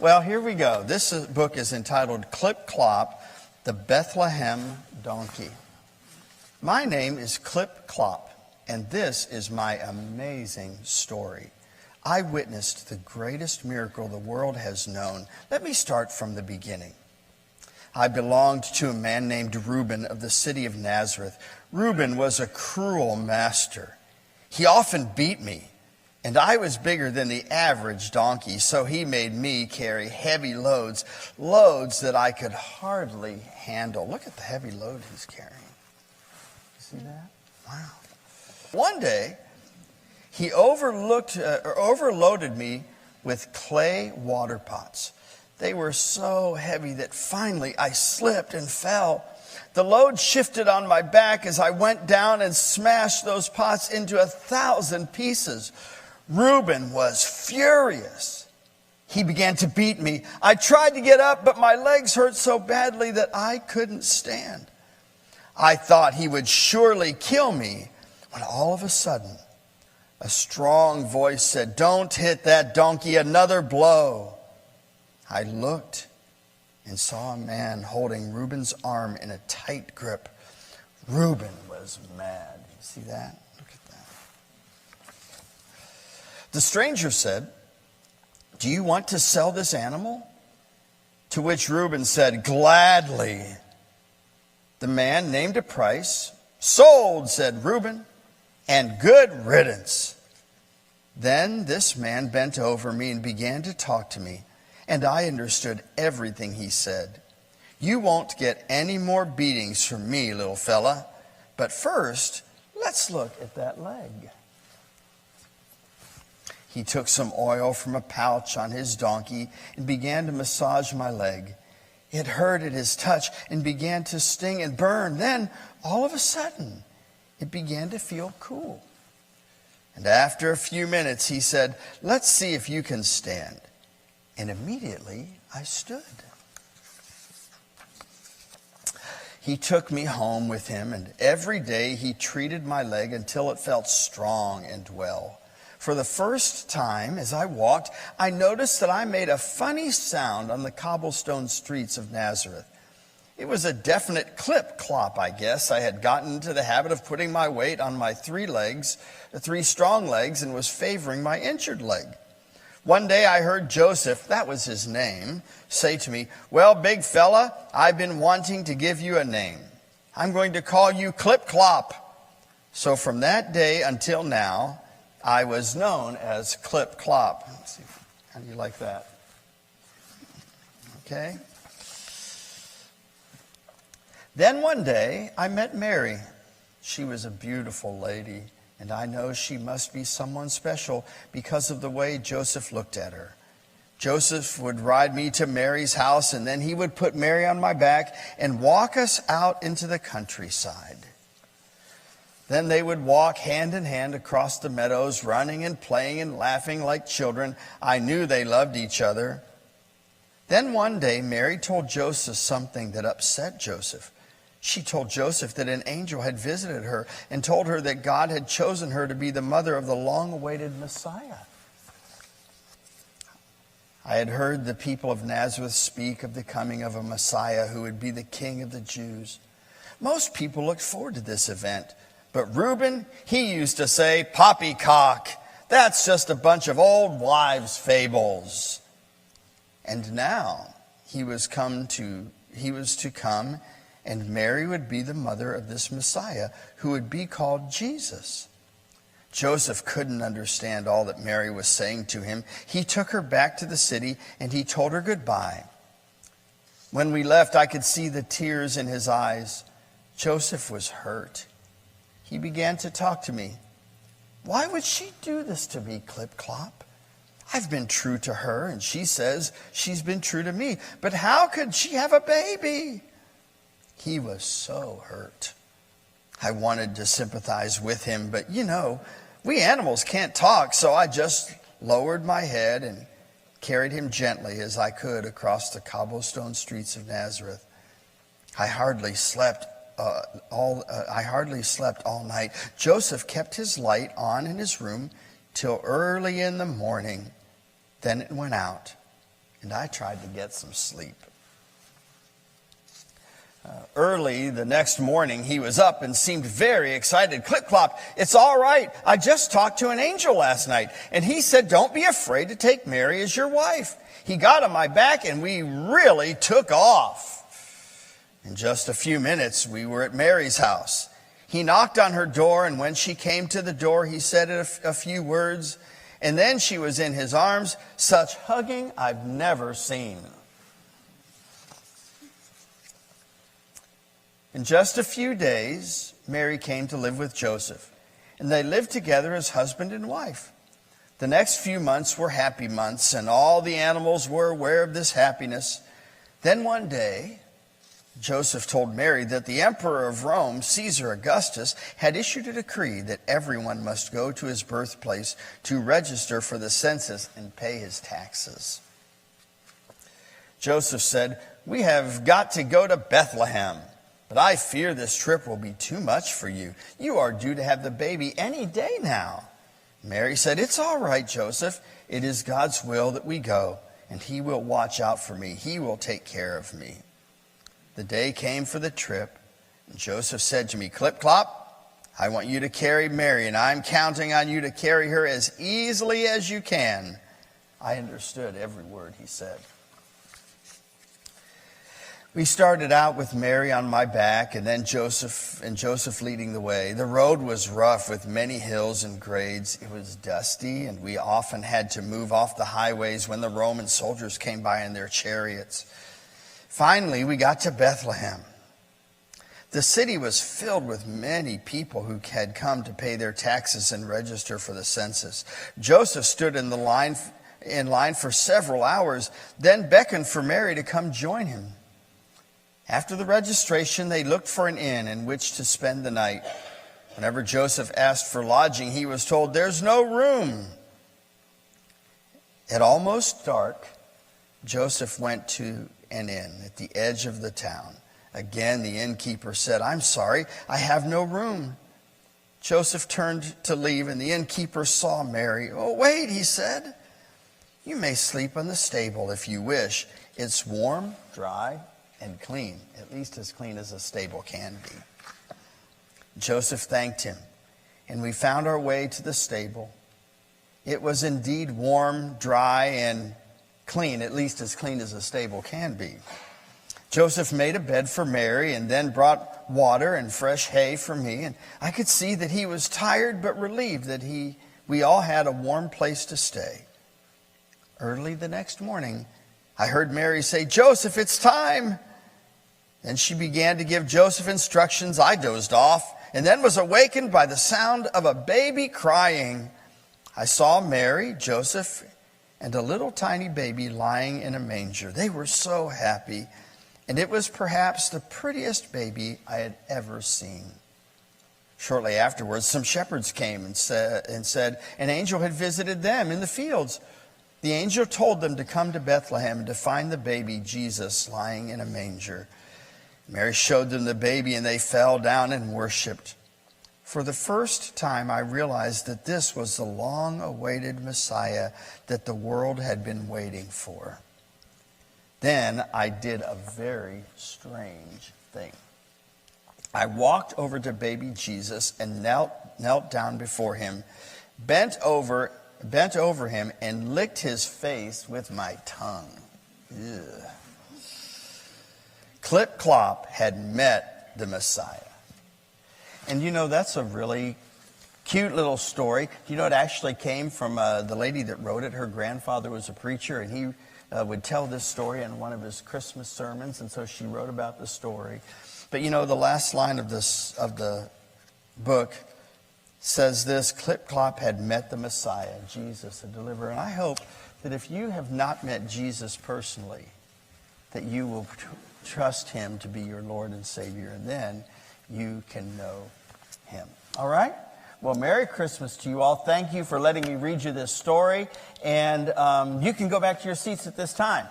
Well, here we go. Book is entitled Clop, the Bethlehem Donkey. My name is Clop, and this is my amazing story. I witnessed the greatest miracle the world has known. Let me start from the beginning. I belonged to a man named Reuben of the city of Nazareth. Reuben was a cruel master. He often beat me, and I was bigger than the average donkey, so he made me carry heavy loads that I could hardly handle. Look at the heavy load he's carrying. You see that? Wow. One day, he overloaded me with clay water pots. They were so heavy that finally I slipped and fell. The load shifted on my back as I went down and smashed those pots into 1,000 pieces. Reuben was furious. He began to beat me. I tried to get up, but my legs hurt so badly that I couldn't stand. I thought he would surely kill me when all of a sudden, a strong voice said, "Don't hit that donkey another blow." I looked and saw a man holding Reuben's arm in a tight grip. Reuben was mad. You see that? Look at that. The stranger said, "Do you want to sell this animal?" To which Reuben said, "Gladly." The man named a price. "Sold," said Reuben, "and good riddance." Then this man bent over me and began to talk to me, and I understood everything he said. "You won't get any more beatings from me, little fella. But first, let's look at that leg." He took some oil from a pouch on his donkey and began to massage my leg. It hurt at his touch and began to sting and burn. Then, all of a sudden, it began to feel cool. And after a few minutes, he said, "Let's see if you can stand." And immediately I stood. He took me home with him, and every day he treated my leg until it felt strong and well. For the first time, as I walked, I noticed that I made a funny sound on the cobblestone streets of Nazareth. It was a definite clip-clop, I guess. I had gotten into the habit of putting my weight on my three strong legs, and was favoring my injured leg. One day I heard Joseph, that was his name, say to me, "Well, big fella, I've been wanting to give you a name. I'm going to call you Clip-Clop." So from that day until now, I was known as Clip-Clop. Let's see, how do you like that? Okay. Then one day I met Mary. She was a beautiful lady, and I know she must be someone special because of the way Joseph looked at her. Joseph would ride me to Mary's house, and then he would put Mary on my back and walk us out into the countryside. Then they would walk hand in hand across the meadows, running and playing and laughing like children. I knew they loved each other. Then one day Mary told Joseph something that upset Joseph. She told Joseph that an angel had visited her and told her that God had chosen her to be the mother of the long-awaited Messiah. I had heard the people of Nazareth speak of the coming of a Messiah who would be the king of the Jews. Most people looked forward to this event, but Reuben, he used to say, "Poppycock, that's just a bunch of old wives' fables." And now he was to come, and Mary would be the mother of this Messiah who would be called Jesus. Joseph couldn't understand all that Mary was saying to him. He took her back to the city and he told her goodbye. When we left, I could see the tears in his eyes. Joseph was hurt. He began to talk to me. "Why would she do this to me, Clip-Clop? I've been true to her, and she says she's been true to me. But how could she have a baby?" He was so hurt. I wanted to sympathize with him, but we animals can't talk, so I just lowered my head and carried him gently as I could across the cobblestone streets of Nazareth. I hardly slept all night. Joseph kept his light on in his room till early in the morning. Then it went out, and I tried to get some sleep. Early the next morning, he was up and seemed very excited. Clip, clop, it's all right. I just talked to an angel last night, and he said, don't be afraid to take Mary as your wife. He got on my back, and we really took off. In just a few minutes, we were at Mary's house. He knocked on her door, and when she came to the door, he said a few words, and then she was in his arms. Such hugging I've never seen. In just a few days, Mary came to live with Joseph, and they lived together as husband and wife. The next few months were happy months, and all the animals were aware of this happiness. Then one day, Joseph told Mary that the emperor of Rome, Caesar Augustus, had issued a decree that everyone must go to his birthplace to register for the census and pay his taxes. Joseph said, we have got to go to Bethlehem. But I fear this trip will be too much for you. You are due to have the baby any day now. Mary said, it's all right, Joseph. It is God's will that we go, and he will watch out for me. He will take care of me. The day came for the trip, and Joseph said to me, Clip, clop, I want you to carry Mary, and I'm counting on you to carry her as easily as you can. I understood every word he said. We started out with Mary on my back and then Joseph leading the way. The road was rough with many hills and grades. It was dusty, and we often had to move off the highways when the Roman soldiers came by in their chariots. Finally, we got to Bethlehem. The city was filled with many people who had come to pay their taxes and register for the census. Joseph stood in line for several hours, then beckoned for Mary to come join him. After the registration, they looked for an inn in which to spend the night. Whenever Joseph asked for lodging, he was told, there's no room. At almost dark, Joseph went to an inn at the edge of the town. Again, the innkeeper said, I'm sorry, I have no room. Joseph turned to leave, and the innkeeper saw Mary. Oh, wait, he said. You may sleep in the stable if you wish. It's warm, dry, and clean, at least as clean as a stable can be. Joseph thanked him, and we found our way to the stable. It was indeed warm, dry, and clean, at least as clean as a stable can be. Joseph made a bed for Mary and then brought water and fresh hay for me, and I could see that he was tired but relieved that we all had a warm place to stay. Early the next morning, I heard Mary say, Joseph, it's time. Then she began to give Joseph instructions. I dozed off and then was awakened by the sound of a baby crying. I saw Mary, Joseph, and a little tiny baby lying in a manger. They were so happy, and it was perhaps the prettiest baby I had ever seen. Shortly afterwards, some shepherds came and said an angel had visited them in the fields. The angel told them to come to Bethlehem to find the baby Jesus lying in a manger. Mary showed them the baby, and they fell down and worshipped. For the first time, I realized that this was the long-awaited Messiah that the world had been waiting for. Then I did a very strange thing. I walked over to baby Jesus and knelt down before him, bent over him, and licked his face with my tongue. Ugh. Clip, Clop had met the Messiah. And you know, that's a really cute little story. You know, it actually came from the lady that wrote it. Her grandfather was a preacher, and he would tell this story in one of his Christmas sermons, and so she wrote about the story. But you know, the last line of the book says this: Clip, Clop had met the Messiah, Jesus, the deliverer. And I hope that if you have not met Jesus personally, that you will trust him to be your Lord and Savior, and then you can know him. All right? Well, Merry Christmas to you all. Thank you for letting me read you this story. And you can go back to your seats at this time.